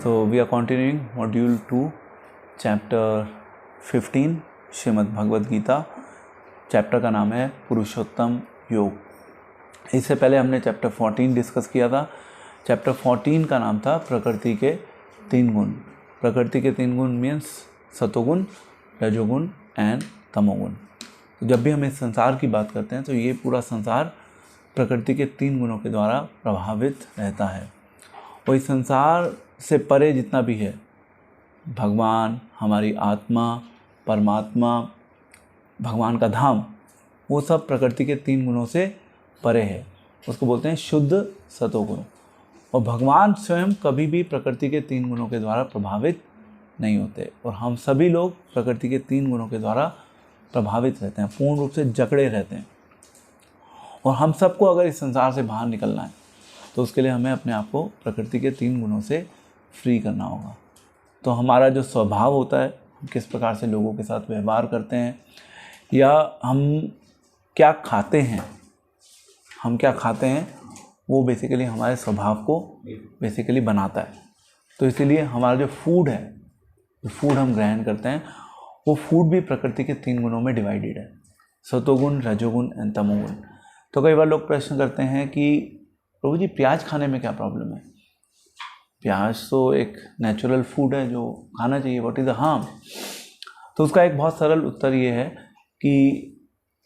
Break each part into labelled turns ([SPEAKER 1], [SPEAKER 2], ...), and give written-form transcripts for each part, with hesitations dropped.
[SPEAKER 1] So we are continuing module 2 chapter 15 Shrimad Bhagavad Gita. Chapter का नाम है पुरुषोत्तम योग। इससे पहले हमने चैप्टर 14 डिस्कस किया था। चैप्टर 14 का नाम था प्रकृति के तीन गुण। प्रकृति के तीन गुण मीन्स सतोगुण, रजोगुण एंड तमोगुण। तो जब भी हम इस संसार की बात करते हैं तो ये पूरा संसार प्रकृति के तीन गुणों के द्वारा प्रभावित रहता है। और इस संसार से परे जितना भी है, भगवान, हमारी आत्मा, परमात्मा, भगवान का धाम, वो सब प्रकृति के तीन गुणों से परे है। उसको बोलते हैं शुद्ध सतोगुण। और भगवान स्वयं कभी भी प्रकृति के तीन गुणों के द्वारा प्रभावित नहीं होते। और हम सभी लोग प्रकृति के तीन गुणों के द्वारा प्रभावित रहते हैं, पूर्ण रूप से जकड़े रहते हैं। और हम सबको अगर इस संसार से बाहर निकलना है तो उसके लिए हमें अपने आप को प्रकृति के तीन गुणों से फ्री करना होगा। तो हमारा जो स्वभाव होता है, हम किस प्रकार से लोगों के साथ व्यवहार करते हैं, या हम क्या खाते हैं, वो बेसिकली हमारे स्वभाव को बेसिकली बनाता है। तो इसीलिए हमारा जो फूड है, जो फूड हम ग्रहण करते हैं, वो फूड भी प्रकृति के तीन गुणों में डिवाइडेड है, सतोगुण, रजोगुण एंड तमोगुण। तो कई बार लोग प्रश्न करते हैं कि प्रभु जी, प्याज खाने में क्या प्रॉब्लम है? प्याज तो एक नेचुरल फूड है जो खाना चाहिए, व्हाट इज़ द हार्म? तो उसका एक बहुत सरल उत्तर ये है कि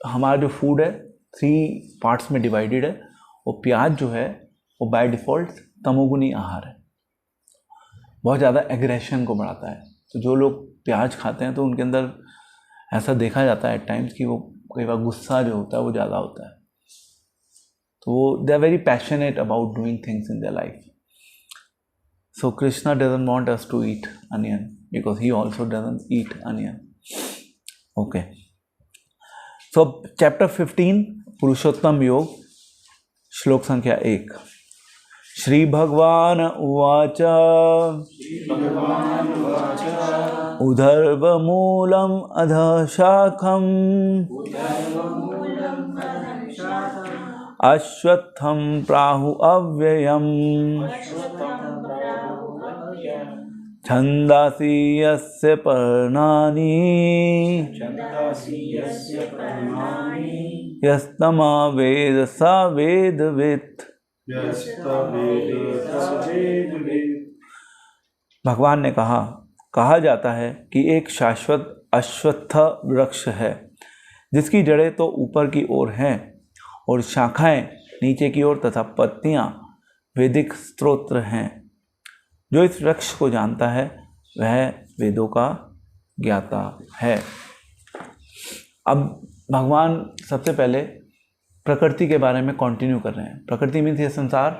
[SPEAKER 1] हमारा जो फूड है 3 पार्ट्स में डिवाइडेड है। और प्याज जो है वो बाय डिफ़ॉल्ट तमोगुणी आहार है, बहुत ज़्यादा एग्रेशन को बढ़ाता है। तो जो लोग प्याज खाते हैं तो उनके अंदर ऐसा देखा जाता है एट टाइम्स कि वो कई बार गुस्सा जो होता है वो ज़्यादा होता है। तो they are very passionate about doing things in their life. So Krishna doesn't want us to eat onion because he also doesn't eat onion. Okay. So chapter 15 पुरुषोत्तम योग, श्लोक संख्या 1। श्री भगवान उवाच उदर्वमूलम् अधः शाखम् अश्वत्थं प्राहु अव्ययम् छन्दांसि यस्य पर्णानि यस्तमा वेद स वेदवित्। भगवान ने कहा जाता है कि एक शाश्वत अश्वत्थ वृक्ष है जिसकी जड़ें तो ऊपर की ओर हैं और शाखाएं नीचे की ओर तथा पत्तियां वैदिक स्तोत्र हैं। जो इस वृक्ष को जानता है वह वेदों का ज्ञाता है। अब भगवान सबसे पहले प्रकृति के बारे में कंटिन्यू कर रहे हैं। प्रकृति मीन्स ये संसार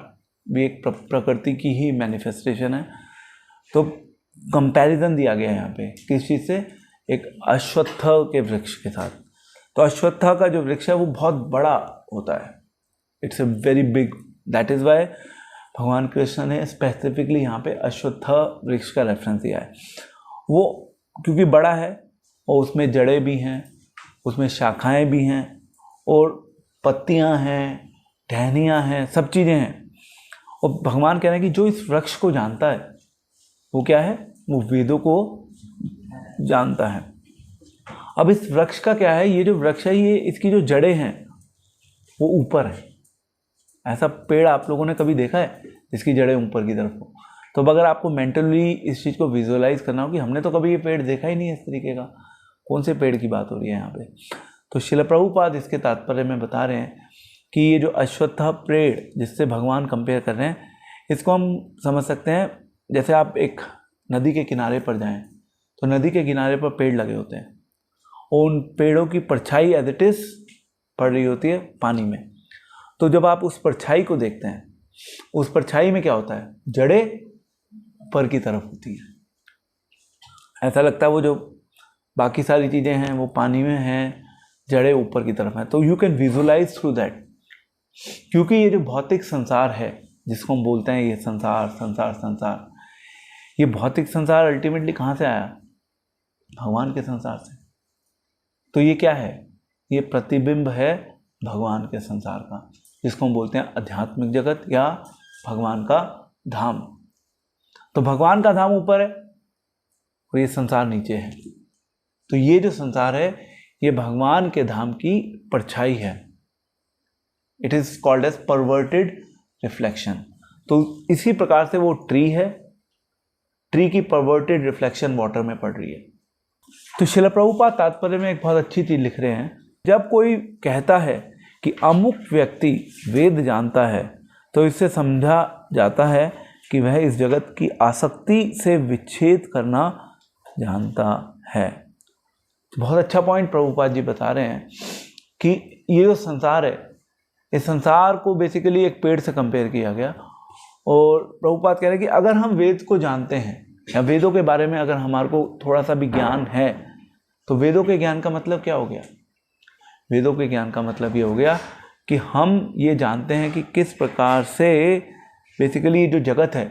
[SPEAKER 1] भी एक प्रकृति की ही मैनिफेस्टेशन है। तो कंपैरिजन दिया गया है यहाँ पे किस चीज़ से? एक अश्वत्थ के वृक्ष के साथ। तो अश्वत्थ का जो वृक्ष है वो बहुत बड़ा होता है, it's a very big. That is why भगवान कृष्ण ने स्पेसिफिकली यहाँ पे अश्वत्थ वृक्ष का रेफरेंस दिया है। वो क्योंकि बड़ा है और उसमें जड़ें भी हैं, उसमें शाखाएं भी हैं और पत्तियां हैं, टहनियाँ हैं, सब चीज़ें हैं। और भगवान कह रहे हैं कि जो इस वृक्ष को जानता है वो क्या है? वो वेदों को जानता है। अब इस वृक्ष का क्या है? ये जो वृक्ष है, ये इसकी जो जड़ें हैं वो ऊपर है। ऐसा पेड़ आप लोगों ने कभी देखा है जिसकी जड़ें ऊपर की तरफ हो? तो अगर आपको मेंटली इस चीज़ को विजुअलाइज करना हो कि हमने तो कभी ये पेड़ देखा ही नहीं है इस तरीके का, कौन से पेड़ की बात हो रही है यहाँ पे? तो श्रील प्रभुपाद इसके तात्पर्य में बता रहे हैं कि ये जो अश्वत्थ पेड़ जिससे भगवान कंपेयर कर रहे हैं, इसको हम समझ सकते हैं जैसे आप एक नदी के किनारे पर जाएँ तो नदी के किनारे पर पेड़ लगे होते हैं और उन पेड़ों की परछाई एज इट इज़ पड़ रही होती है पानी में। तो जब आप उस परछाई को देखते हैं, उस परछाई में क्या होता है? जड़ें ऊपर की तरफ होती हैं। ऐसा लगता है वो जो बाकी सारी चीज़ें हैं वो पानी में हैं, जड़ें ऊपर की तरफ हैं। तो you can visualise through that. क्योंकि ये जो भौतिक संसार है जिसको हम बोलते हैं ये संसार, ये भौतिक संसार अल्टीमेटली कहाँ से आया? भगवान के संसार से। तो ये क्या है? ये प्रतिबिंब है भगवान के संसार का, जिसको हम बोलते हैं आध्यात्मिक जगत या भगवान का धाम। तो भगवान का धाम ऊपर है और ये संसार नीचे है। तो ये जो संसार है ये भगवान के धाम की परछाई है। It is called as perverted reflection. तो इसी प्रकार से वो ट्री है, ट्री की परवर्टेड रिफ्लेक्शन वाटर में पड़ रही है। तो श्रील प्रभुपाद तात्पर्य में एक बहुत अच्छी चीज लिख रहे हैं, जब कोई कहता है कि अमुक व्यक्ति वेद जानता है तो इससे समझा जाता है कि वह इस जगत की आसक्ति से विच्छेद करना जानता है। तो बहुत अच्छा पॉइंट प्रभुपाद जी बता रहे हैं कि ये जो संसार है, इस संसार को बेसिकली एक पेड़ से कंपेयर किया गया। और प्रभुपाद कह रहे हैं कि अगर हम वेद को जानते हैं या वेदों के बारे में अगर हमारे को थोड़ा सा भी ज्ञान है, तो वेदों के ज्ञान का मतलब क्या हो गया? वेदों के ज्ञान का मतलब ये हो गया कि हम ये जानते हैं कि किस प्रकार से बेसिकली जो जगत है,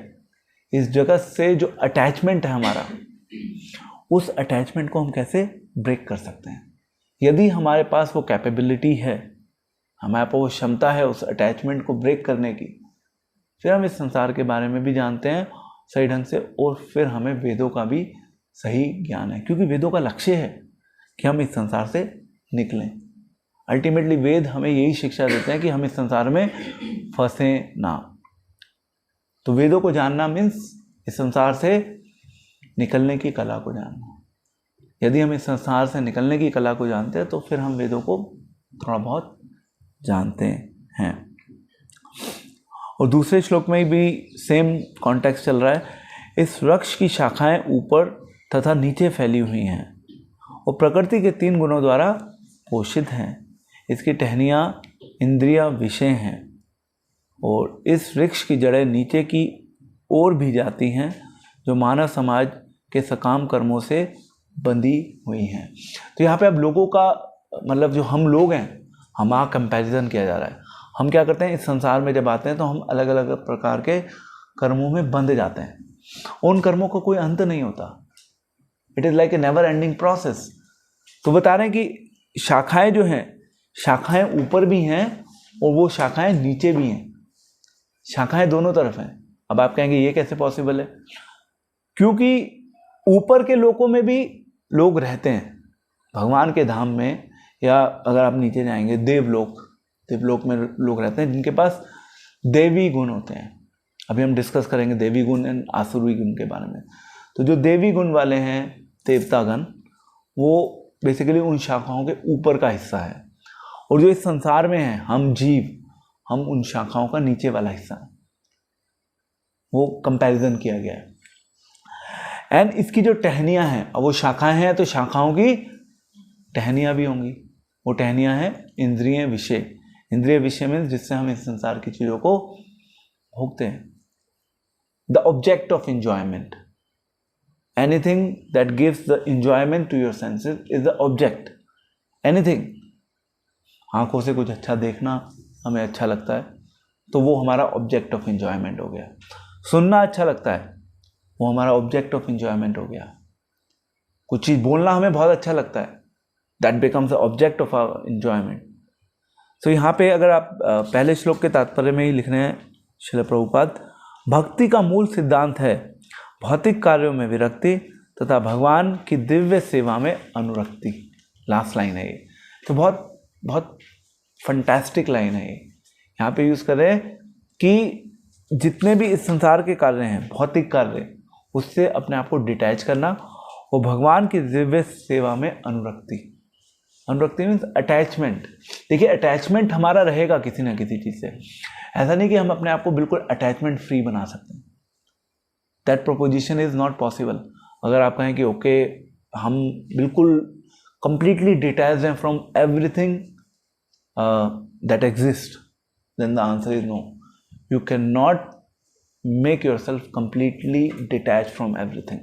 [SPEAKER 1] इस जगत से जो अटैचमेंट है हमारा, उस अटैचमेंट को हम कैसे ब्रेक कर सकते हैं। यदि हमारे पास वो कैपेबिलिटी है, हमारे पास वो क्षमता है उस अटैचमेंट को ब्रेक करने की, फिर हम इस संसार के बारे में भी जानते हैं सही ढंग से, और फिर हमें वेदों का भी सही ज्ञान है, क्योंकि वेदों का लक्ष्य है कि हम इस संसार से निकलें। अल्टीमेटली वेद हमें यही शिक्षा देते हैं कि हम इस संसार में फंसे ना। तो वेदों को जानना मीन्स इस संसार से निकलने की कला को जानना। यदि हम इस संसार से निकलने की कला को जानते हैं तो फिर हम वेदों को थोड़ा बहुत जानते हैं। और दूसरे श्लोक में भी सेम कॉन्टेक्स्ट चल रहा है। इस वृक्ष की शाखाएं ऊपर तथा नीचे फैली हुई हैं और प्रकृति के 3 गुणों द्वारा पोषित हैं। इसकी टहनियाँ इंद्रिय विषय हैं और इस वृक्ष की जड़ें नीचे की ओर भी जाती हैं, जो मानव समाज के सकाम कर्मों से बंधी हुई हैं। तो यहाँ पे अब लोगों का मतलब जो हम लोग हैं, हमारा कंपैरिजन किया जा रहा है। हम क्या करते हैं, इस संसार में जब आते हैं तो हम अलग अलग प्रकार के कर्मों में बंध जाते हैं। उन कर्मों का कोई अंत नहीं होता। It is like a never ending process. तो बता रहे हैं कि शाखाएं जो हैं, शाखाएं ऊपर भी हैं और वो शाखाएं नीचे भी हैं। शाखाएं दोनों तरफ हैं। अब आप कहेंगे ये कैसे पॉसिबल है? क्योंकि ऊपर के लोकों में भी लोग रहते हैं, भगवान के धाम में, या अगर आप नीचे जाएंगे देवलोक में लोग रहते हैं जिनके पास देवी गुण होते हैं। अभी हम डिस्कस करेंगे देवी गुण एंड आसुरी गुण के बारे में। तो जो देवी गुण वाले हैं देवतागण, वो बेसिकली उन शाखाओं के ऊपर का हिस्सा है, और जो इस संसार में है हम जीव, हम उन शाखाओं का नीचे वाला हिस्सा है। वो कंपैरिजन किया गया है। एंड इसकी जो टहनियाँ हैं, अब वो शाखाएं हैं तो शाखाओं की टहनियाँ भी होंगी। वो टहनियाँ हैं इंद्रिय विषय। इंद्रिय विषय में जिससे हम इस संसार की चीज़ों को भोगते हैं। The object of enjoyment, anything that gives the enjoyment to your senses is the object. Anything, आंखों से कुछ अच्छा देखना हमें अच्छा लगता है तो वो हमारा ऑब्जेक्ट ऑफ एंजॉयमेंट हो गया। सुनना अच्छा लगता है, वो हमारा ऑब्जेक्ट ऑफ एंजॉयमेंट हो गया। कुछ चीज़ बोलना हमें बहुत अच्छा लगता है, that becomes the object of our enjoyment. तो यहाँ पे अगर आप पहले श्लोक के तात्पर्य में ही लिख रहे हैं श्रील प्रभुपाद, भक्ति का मूल सिद्धांत है भौतिक कार्यों में विरक्ति तथा भगवान की दिव्य सेवा में अनुरक्ति। लास्ट लाइन है ये, तो बहुत बहुत फंटास्टिक लाइन है ये। यहाँ पे यूज़ कर रहे हैं कि जितने भी इस संसार के कार्य हैं, भौतिक कार्य, उससे अपने आप को डिटैच करना और भगवान की दिव्य सेवा में अनुरक्ति। अनुरक्ति मीन्स अटैचमेंट। देखिए, अटैचमेंट हमारा रहेगा किसी ना किसी चीज़ से। ऐसा नहीं कि हम अपने आप को बिल्कुल अटैचमेंट फ्री बना सकते हैं। That proposition is not possible. अगर आप कहें कि ओके हम बिल्कुल कंप्लीटली डिटैच्ड हैं from everything that exist, then the answer is no. You can not make yourself completely detach from everything.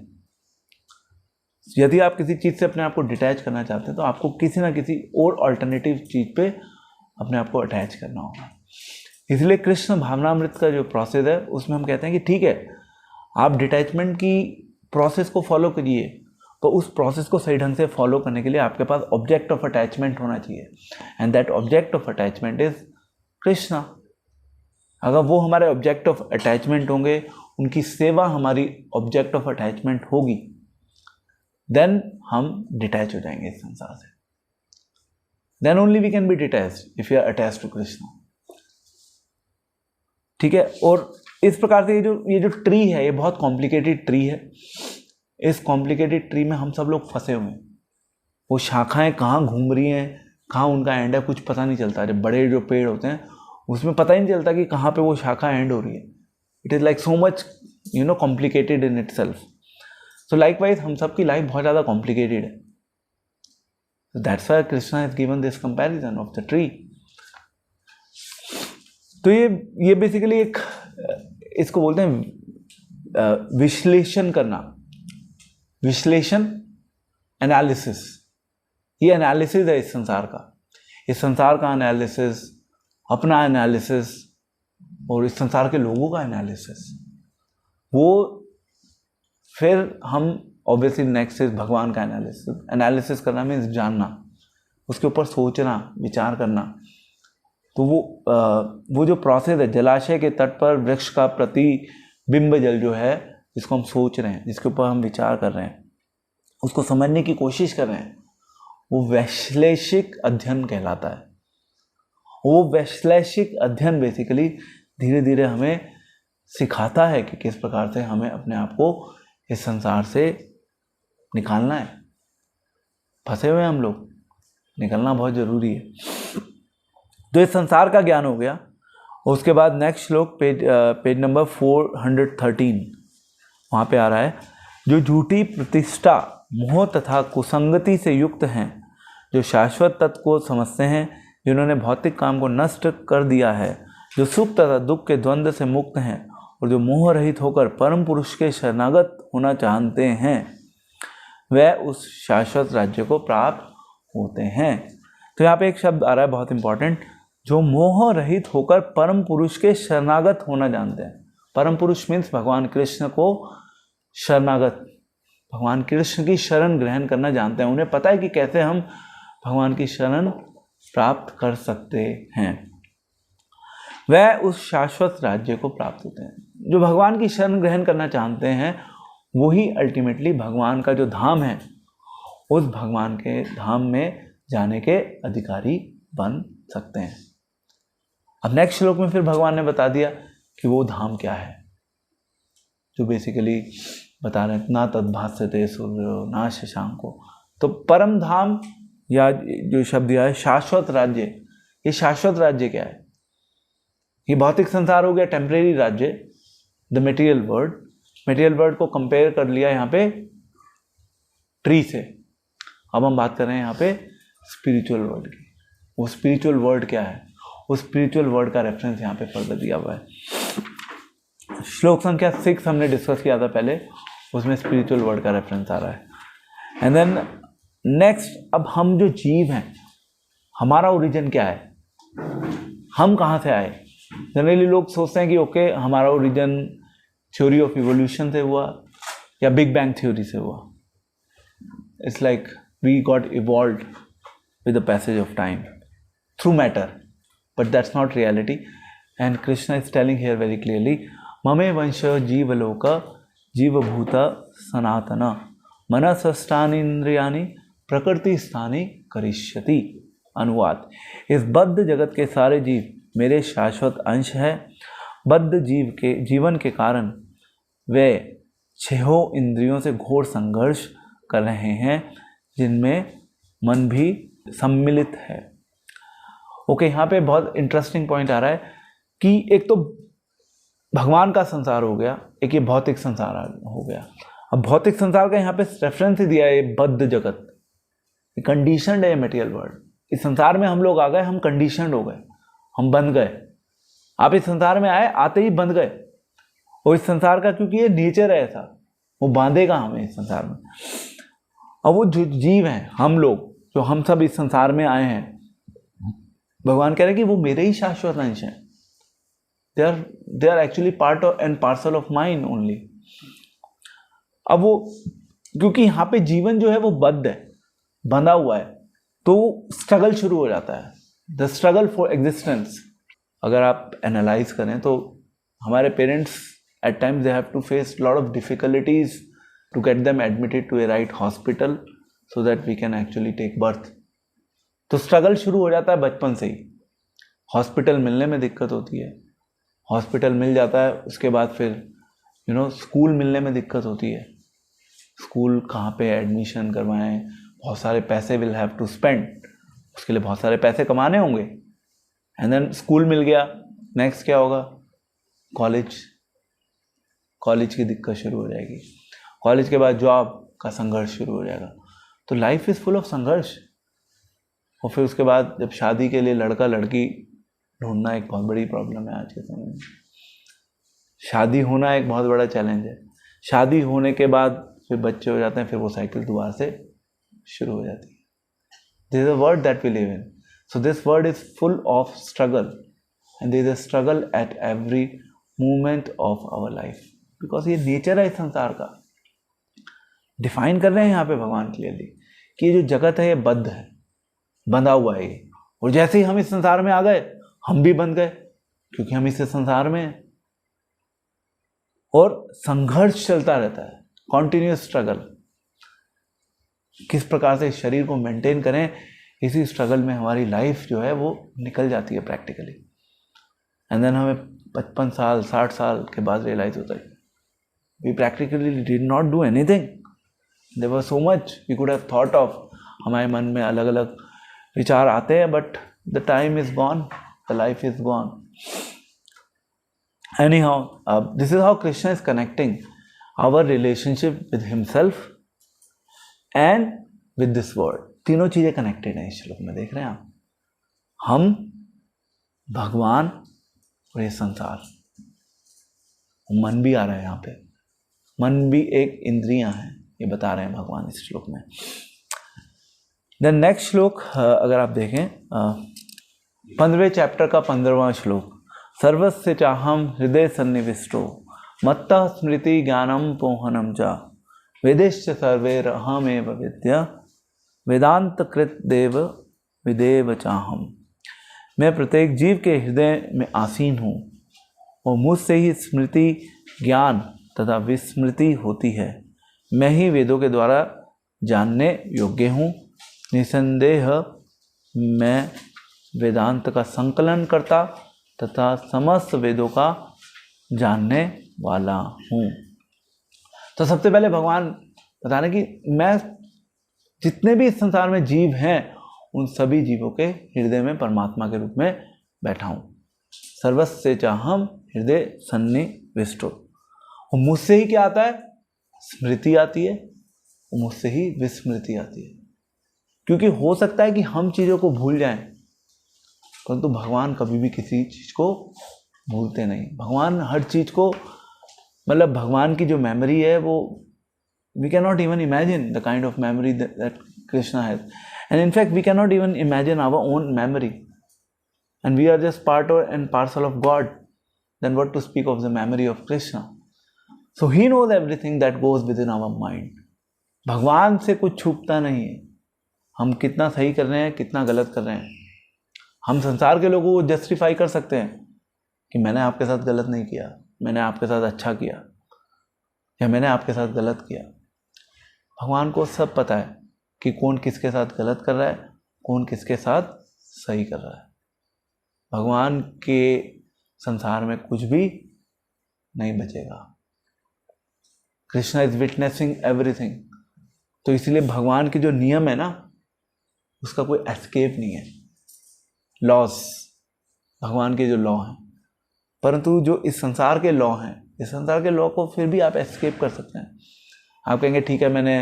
[SPEAKER 1] यदि आप किसी चीज़ से अपने आप को डिटैच करना चाहते हैं तो आपको किसी ना किसी और अल्टरनेटिव चीज़ पे अपने आप को अटैच करना होगा। इसलिए कृष्ण भावनामृत का जो प्रोसेस है उसमें हम कहते हैं कि ठीक है, आप डिटैचमेंट की प्रोसेस को फॉलो करिए, तो उस प्रोसेस को सही ढंग से फॉलो करने के लिए आपके पास ऑब्जेक्ट ऑफ अटैचमेंट होना चाहिए, and that object of attachment is Krishna. अगर वो हमारे ऑब्जेक्ट ऑफ अटैचमेंट होंगे, उनकी सेवा हमारी ऑब्जेक्ट ऑफ अटैचमेंट होगी, देन हम डिटैच हो जाएंगे इस संसार से। Then only we can be detached if you are attached to Krishna. ठीक है। और इस प्रकार से ये जो ट्री है, ये बहुत कॉम्प्लिकेटेड ट्री है। इस कॉम्प्लिकेटेड ट्री में हम सब लोग फंसे हुए हैं। वो शाखाएं कहाँ घूम रही हैं, कहाँ उनका एंड है, कुछ पता नहीं चलता। जब बड़े जो पेड़ होते हैं उसमें पता ही नहीं चलता कि कहाँ पे वो शाखा एंड हो रही है। It is like so much complicated in it self. So likewise हम सबकी लाइफ बहुत ज़्यादा कॉम्प्लिकेटेड है। So that's why Krishna has given this comparison of the tree. तो ये बेसिकली एक, इसको बोलते हैं विश्लेषण करना, विश्लेषण, एनालिसिस। ये एनालिसिस है इस संसार का, इस संसार का एनालिसिस, अपना एनालिसिस और इस संसार के लोगों का एनालिसिस। वो फिर हम ऑब्वियसली नेक्स्ट इज भगवान का एनालिसिस। एनालिसिस करना मीन्स जानना, उसके ऊपर सोचना, विचार करना। तो वो जो प्रोसेस है, जलाशय के तट पर वृक्ष का प्रतिबिंब जल जो है, जिसको हम सोच रहे हैं, जिसके ऊपर हम विचार कर रहे हैं, उसको समझने की कोशिश कर रहे हैं, वो वैश्लेषिक अध्ययन कहलाता है। वो वैश्लेषिक अध्ययन बेसिकली धीरे धीरे हमें सिखाता है कि किस प्रकार से हमें अपने आप को इस संसार से निकालना है। फंसे हुए हम लोग, निकलना बहुत जरूरी है। तो इस संसार का ज्ञान हो गया। उसके बाद नेक्स्ट श्लोक पेज नंबर 413, वहाँ पे आ रहा है, जो झूठी प्रतिष्ठा, मोह तथा कुसंगति से युक्त हैं, जो शाश्वत तत्व को समझते हैं, जिन्होंने भौतिक काम को नष्ट कर दिया है, जो सुख तथा दुख के द्वंद्व से मुक्त हैं और जो मोह रहित होकर परम पुरुष के शरणागत होना चाहते हैं, वह उस शाश्वत राज्य को प्राप्त होते हैं। तो यहाँ पे एक शब्द आ रहा है बहुत इंपॉर्टेंट, जो मोह रहित होकर परम पुरुष के शरणागत होना जानते हैं। परम पुरुष मीन्स भगवान कृष्ण को शरणागत, भगवान कृष्ण की शरण ग्रहण करना जानते हैं। उन्हें पता है कि कैसे हम भगवान की शरण प्राप्त कर सकते हैं, वह उस शाश्वत राज्य को प्राप्त होते हैं। जो भगवान की शरण ग्रहण करना चाहते हैं वही अल्टीमेटली भगवान का जो धाम है, उस भगवान के धाम में जाने के अधिकारी बन सकते हैं। अब नेक्स्ट श्लोक में फिर भगवान ने बता दिया कि वो धाम क्या है, जो बेसिकली बता रहे हैं, ना तद्भास्यते सूर्यो ना शशांको। तो परम धाम या जो शब्द दिया है शाश्वत राज्य, ये शाश्वत राज्य क्या है? ये भौतिक संसार हो गया टेम्परेरी राज्य, the material world. Material world को कंपेयर कर लिया यहाँ पे ट्री से। अब हम बात कर रहे हैं यहाँ पे स्पिरिचुअल वर्ल्ड की। वो स्पिरिचुअल वर्ल्ड क्या है, उस स्पिरिचुअल वर्ल्ड का रेफरेंस यहाँ पे फर्दर दिया हुआ है। श्लोक संख्या 6 हमने डिस्कस किया था पहले, उसमें स्पिरिचुअल वर्ल्ड का रेफरेंस आ रहा है। एंड देन नेक्स्ट, अब हम जो जीव हैं, हमारा ओरिजिन क्या है, हम कहाँ से आए? जनरली लोग सोचते हैं कि ओके हमारा ओरिजिन थ्योरी ऑफ इवोल्यूशन से हुआ या बिग बैंग थ्योरी से हुआ। It's like we got evolved with the passage of time through matter, but that's not reality. And Krishna is telling here very clearly, mame vansha jeevaloka jeevabhuta sanatana manasastani indriyani prakriti sthani karishyati। अनुवाद, इस बद्ध जगत के सारे जीव मेरे शाश्वत अंश है। बद्ध जीव के जीवन के कारण वे छहों इंद्रियों से घोर संघर्ष कर रहे हैं, जिनमें मन भी सम्मिलित है। ओके, यहाँ पे बहुत इंटरेस्टिंग पॉइंट आ रहा है कि एक तो भगवान का संसार हो गया, एक ये भौतिक संसार हो गया। अब भौतिक संसार का यहाँ पे रेफरेंस ही दिया है, ये बद्ध जगत, कंडीशनड है मटेरियल वर्ल्ड। इस संसार में हम लोग आ गए, हम कंडीशनड हो गए, हम बंध गए। आप इस संसार में आए, आते ही बंध गए। और इस संसार का क्योंकि ये नेचर है ऐसा, वो बांधेगा हमें इस संसार में। अब वो जो जीव हैं, हम लोग जो हम सब इस संसार में आए हैं, भगवान कह रहे हैं कि वो मेरे ही शाश्वत अंश हैं। They are actually part and parcel of mind only. अब वो क्योंकि यहाँ पे जीवन जो है वो बद्ध है, बंधा हुआ है, तो स्ट्रगल शुरू हो जाता है, द स्ट्रगल फॉर एग्जिस्टेंस। अगर आप एनालाइज करें तो हमारे parents At times they have to face a lot of difficulties to get them admitted to a right hospital so that we can actually take birth. तो struggle शुरू हो जाता है बचपन से ही. हॉस्पिटल मिलने में दिक्कत होती है, हॉस्पिटल मिल जाता है, उसके बाद फिर स्कूल मिलने में दिक्कत होती है. स्कूल कहाँ पे एडमिशन करवाएं, बहुत सारे पैसे विल हैव टू स्पेंड, उसके लिए बहुत सारे पैसे कमाने होंगे. एंड देन स्कूल मिल गया, नेक्स्ट क्या होगा? कॉलेज की दिक्कत शुरू हो जाएगी. कॉलेज के बाद जॉब का संघर्ष शुरू हो जाएगा. तो लाइफ इज़ फुल ऑफ संघर्ष. और फिर उसके बाद जब शादी के लिए लड़का लड़की ढूंढना एक बहुत बड़ी प्रॉब्लम है आज के समय में. शादी होना एक बहुत बड़ा चैलेंज है. शादी होने के बाद फिर बच्चे हो जाते हैं, फिर वो साइकिल दोबारा से शुरू हो जाती है. This is a world that we live in. So this world is full of struggle and this is a struggle at every moment of our life, because ये नेचर है इस संसार का. डिफाइन कर रहे हैं यहाँ पे भगवान क्लियरली कि ये जो जगत है ये बद्ध है, बंधा हुआ है ये. और जैसे ही हम इस संसार में आ गए हम भी बंध गए, क्योंकि हम इस संसार में हैं. और संघर्ष चलता रहता है, कॉन्टिन्यूस स्ट्रगल. किस प्रकार से इस शरीर को मेंटेन करें, इसी स्ट्रगल में हमारी लाइफ जो है वो निकल जाती है प्रैक्टिकली. एंड देन हमें 55 साल 60 साल के बाद रियलाइज होता है we practically did not do anything. There was so much we could have thought of. हमारे मन में अलग अलग विचार आते हैं, but the time is gone, the life is gone. Anyhow, this is how Krishna is connecting our relationship with himself and with this world. तीनों चीजें कनेक्टेड हैं इस श्लोक में, देख रहे हैं आप. हम, भगवान और ये संसार. मन भी आ रहा है यहाँ पे. मन भी एक इंद्रियां हैं, ये बता रहे हैं भगवान इस श्लोक में. देन नेक्स्ट श्लोक अगर आप देखें 15वें चैप्टर का 15वां श्लोक. सर्वस्य चाहम हृदय सन्निविष्टो मत्तः स्मृति ज्ञानम पोहनम च वेदेश्च सर्वैरहमेव विद्या वेदांत कृत देव विदेव चाहम. मैं प्रत्येक जीव के हृदय में आसीन हूँ और मुझसे ही स्मृति ज्ञान तथा विस्मृति होती है. मैं ही वेदों के द्वारा जानने योग्य हूँ. निसंदेह मैं वेदांत का संकलन करता तथा समस्त वेदों का जानने वाला हूँ. तो सबसे पहले भगवान बता रहे कि मैं जितने भी इस संसार में जीव हैं उन सभी जीवों के हृदय में परमात्मा के रूप में बैठा हूँ. सर्वस्य चाहम हृदय सन्निविष्टो. और मुझसे ही क्या आता है? स्मृति आती है, और मुझसे ही विस्मृति आती है. क्योंकि हो सकता है कि हम चीज़ों को भूल जाएं, परंतु भगवान कभी भी किसी चीज़ को भूलते नहीं. भगवान हर चीज़ को, मतलब भगवान की जो मेमोरी है वो we can not even imagine the kind of memory that Krishna has. And in fact we can not even imagine our own memory. And we are just part and parcel of God. Then what to speak of the memory of Krishna. So he knows everything that goes within our mind. भगवान से कुछ छुपता नहीं है. हम कितना सही कर रहे हैं, कितना गलत कर रहे हैं. हम संसार के लोगों को जस्टिफाई कर सकते हैं कि मैंने आपके साथ गलत नहीं किया, मैंने आपके साथ अच्छा किया, या मैंने आपके साथ गलत किया. भगवान को सब पता है कि कौन किसके साथ गलत कर रहा है, कौन किसके साथ सही कर रहा है. भगवान के संसार में कुछ भी नहीं बचेगा. Krishna is witnessing everything. तो इसलिए भगवान के जो नियम है ना, उसका कोई एस्केप नहीं है. लॉस, भगवान के जो लॉ हैं, परंतु जो इस संसार के लॉ हैं, इस संसार के लॉ को फिर भी आप एस्केप कर सकते हैं. आप कहेंगे ठीक है मैंने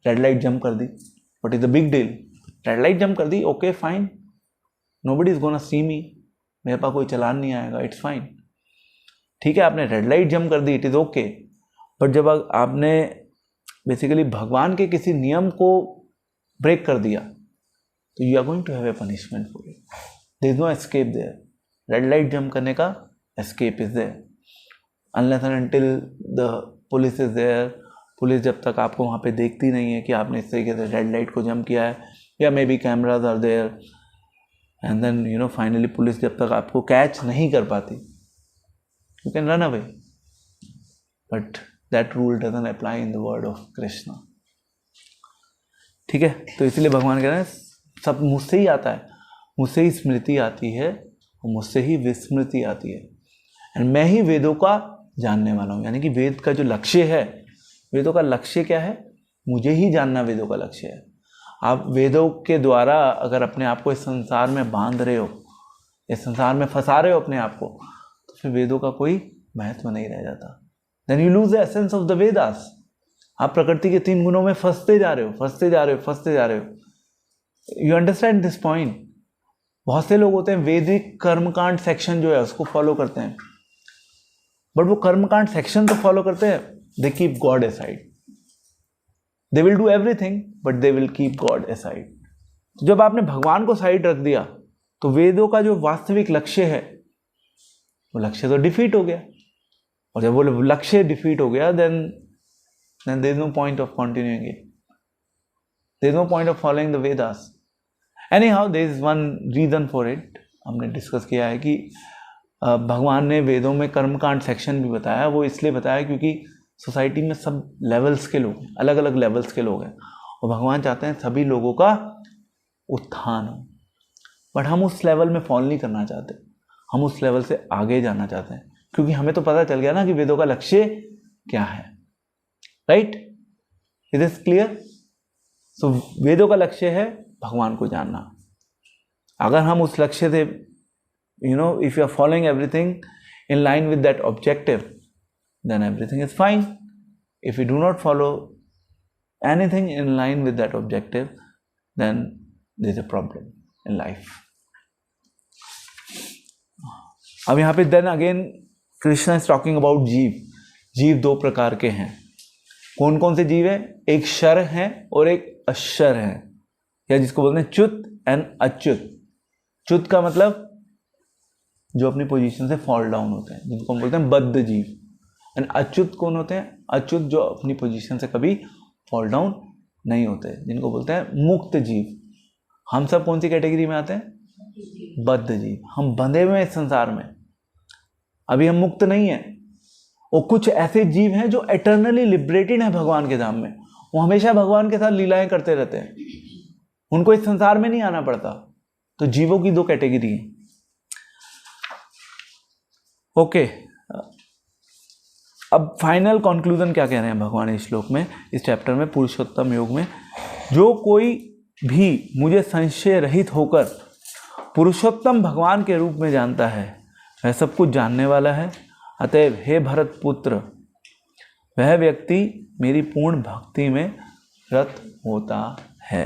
[SPEAKER 1] रेड लाइट जंप कर दी, what is the big deal. Red light jump कर दी, okay fine, nobody is gonna see me, मेरे पास कोई चालान नहीं आएगा, इट्स फाइन. ठीक है आपने रेड लाइट जंप कर दी, इट इज ओके. बट जब आपने बेसिकली भगवान के किसी नियम को ब्रेक कर दिया, तो you are going to have a punishment for it. There is no escape there. Red light jump करने का escape is there unless and until the police is there. Police जब तक आपको वहाँ पे देखती नहीं है कि आपने इस तरीके से रेड लाइट को जंप किया है, या may be cameras are there, and then finally police जब तक आपको कैच नहीं कर पाती, you can run away. But that rule doesn't apply in the world of Krishna. ठीक है, तो इसलिए भगवान कह रहे हैं सब मुझसे ही आता है, मुझसे ही स्मृति आती है और मुझसे ही विस्मृति आती है, एंड मैं ही वेदों का जानने वाला हूँ। यानी कि वेद का जो लक्ष्य है, वेदों का लक्ष्य क्या है? मुझे ही जानना वेदों का लक्ष्य है। आप वेदों के द्वारा अगर अपने आप को इस संसार में बांध रहे हो, इस संसार में फंसा रहे हो अपने आप को, तो फिर वेदों का कोई महत्व नहीं रह जाता। Then you lose the essence of the Vedas. आप प्रकृति के 3 गुणों में फंसते जा रहे हो। You understand this point? बहुत से लोग होते हैं वैदिक कर्मकांड सेक्शन जो है उसको फॉलो करते हैं, बट वो कर्मकांड सेक्शन तो फॉलो करते हैं, they keep God aside. They will do everything but they will keep God aside. तो जब आपने भगवान को साइड रख दिया तो वेदों का जो वास्तविक लक्ष्य है वो लक्ष्य तो डिफीट हो गया, और जब वो लक्ष्य डिफीट हो गया then there is no point of continuing it, there is no point of following the Vedas. Anyhow there is one reason for it. हमने डिस्कस किया है कि भगवान ने वेदों में कर्मकांड सेक्शन भी बताया, वो इसलिए बताया क्योंकि सोसाइटी में सब लेवल्स के लोग हैं, अलग अलग लेवल्स के लोग हैं, और भगवान चाहते हैं सभी लोगों का उत्थान हो। बट हम उस लेवल में फॉल नहीं करना चाहते, हम उस लेवल से आगे जाना चाहते हैं, क्योंकि हमें तो पता चल गया ना कि वेदों का लक्ष्य क्या है। Right? It is clear? So वेदों का लक्ष्य है भगवान को जानना। अगर हम उस लक्ष्य से if you are following everything in line with that objective, then everything is fine. If you do not follow anything in line with that objective, then there is a problem in life. अब यहाँ पे then again Krishna is talking about जीव। जीव 2 प्रकार के हैं। कौन कौन से जीव है? एक क्षर है और एक अक्षर है, या जिसको बोलते हैं च्युत एंड अच्युत। च्युत का मतलब जो अपनी पोजीशन से फॉल डाउन होते हैं, जिनको हम बोलते हैं बद्ध जीव। एंड अच्युत कौन होते हैं? अच्युत जो अपनी पोजीशन से कभी फॉल डाउन नहीं होते, जिनको बोलते हैं मुक्त जीव। हम सब कौन सी कैटेगरी में आते हैं? बद्ध जीव। हम बंधे हुए हैं इस संसार में, अभी हम मुक्त नहीं है। और कुछ ऐसे जीव हैं जो एटर्नली लिबरेटेड हैं भगवान के धाम में, वो हमेशा भगवान के साथ लीलाएं करते रहते हैं, उनको इस संसार में नहीं आना पड़ता। तो जीवों की 2 कैटेगरी है। ओके, अब फाइनल कंक्लूजन क्या कह रहे हैं भगवान इस श्लोक में, इस चैप्टर में, पुरुषोत्तम योग में? जो कोई भी मुझे संशय रहित होकर पुरुषोत्तम भगवान के रूप में जानता है वह सब कुछ जानने वाला है। अतएव हे भरत पुत्र, वह व्यक्ति मेरी पूर्ण भक्ति में रत होता है।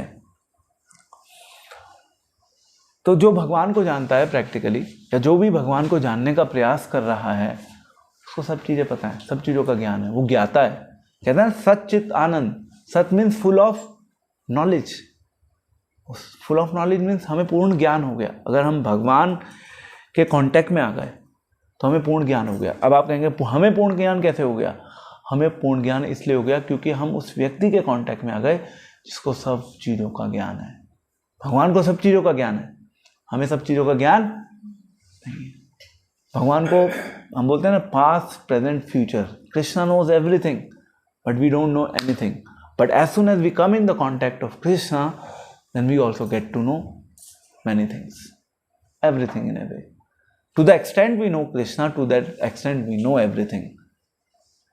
[SPEAKER 1] तो जो भगवान को जानता है प्रैक्टिकली, या जो भी भगवान को जानने का प्रयास कर रहा है, उसको सब चीज़ें पता है, सब चीज़ों का ज्ञान है, वो ज्ञाता है। कहते हैं सच्चित आनंद। सत means full of knowledge. Full of knowledge means हमें पूर्ण ज्ञान हो गया। अगर हम भगवान के कांटेक्ट में आ गए तो हमें पूर्ण ज्ञान हो गया। अब आप कहेंगे हमें पूर्ण ज्ञान कैसे हो गया? हमें पूर्ण ज्ञान इसलिए हो गया क्योंकि हम उस व्यक्ति के कांटेक्ट में आ गए जिसको सब चीज़ों का ज्ञान है। भगवान को सब चीज़ों का ज्ञान है, हमें सब चीज़ों का ज्ञान नहीं है। भगवान को हम बोलते हैं ना past present future. Krishna knows everything but we don't know anything. But as soon as we come in the contact of Krishna then we also get to know many things, everything in a way. To the extent we know Krishna, to that extent we know everything,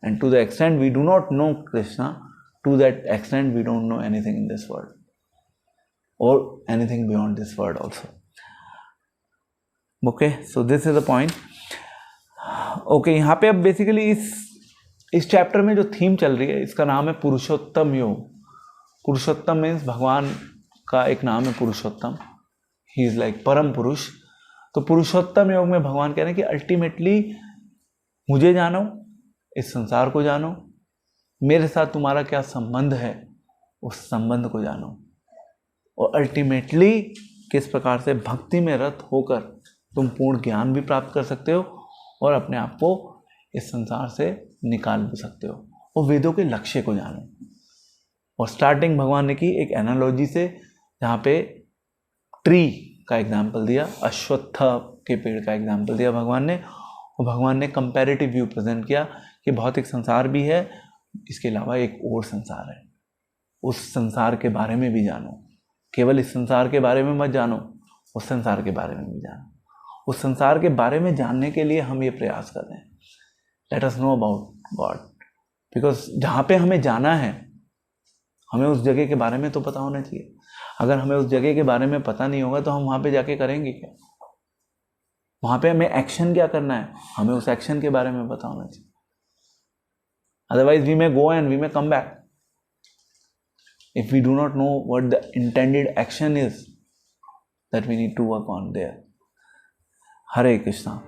[SPEAKER 1] and to the extent we do not know Krishna, to that extent we don't know anything in this world or anything beyond this world also. Okay, so this is the point. Okay, यहाँ पे अब basically इस chapter में जो theme चल रही है इसका नाम है पुरुषोत्तम योग। पुरुषोत्तम मीन्स भगवान का एक नाम है पुरुषोत्तम, ही इज लाइक परम पुरुष। तो पुरुषोत्तम योग में भगवान कह रहे हैं कि अल्टीमेटली मुझे जानो, इस संसार को जानो, मेरे साथ तुम्हारा क्या संबंध है उस संबंध को जानो, और अल्टीमेटली किस प्रकार से भक्ति में रत होकर तुम पूर्ण ज्ञान भी प्राप्त कर सकते हो और अपने आप को इस संसार से निकाल भी सकते हो, और वेदों के लक्ष्य को जानो। और स्टार्टिंग भगवान ने की एक एनालॉजी से, जहाँ पे ट्री का एग्जाम्पल दिया, अश्वत्थ के पेड़ का एग्जाम्पल दिया भगवान ने, और भगवान ने कंपैरेटिव व्यू प्रेजेंट किया कि भौतिक संसार भी है, इसके अलावा एक और संसार है, उस संसार के बारे में भी जानो। केवल इस संसार के बारे में मत जानो, उस संसार के बारे में भी जानो। उस संसार के बारे में जानने के लिए हम ये प्रयास कर रहे हैं, let us know about God, because जहाँ पे हमें जाना है हमें उस जगह के बारे में तो पता होना चाहिए। अगर हमें उस जगह के बारे में पता नहीं होगा तो हम वहाँ पे जाके करेंगे क्या? वहाँ पे हमें एक्शन क्या करना है, हमें उस एक्शन के बारे में पता होना चाहिए। Otherwise we may go and we may come back if we do not know what the intended action is that we need to work on there. Hare Krishna.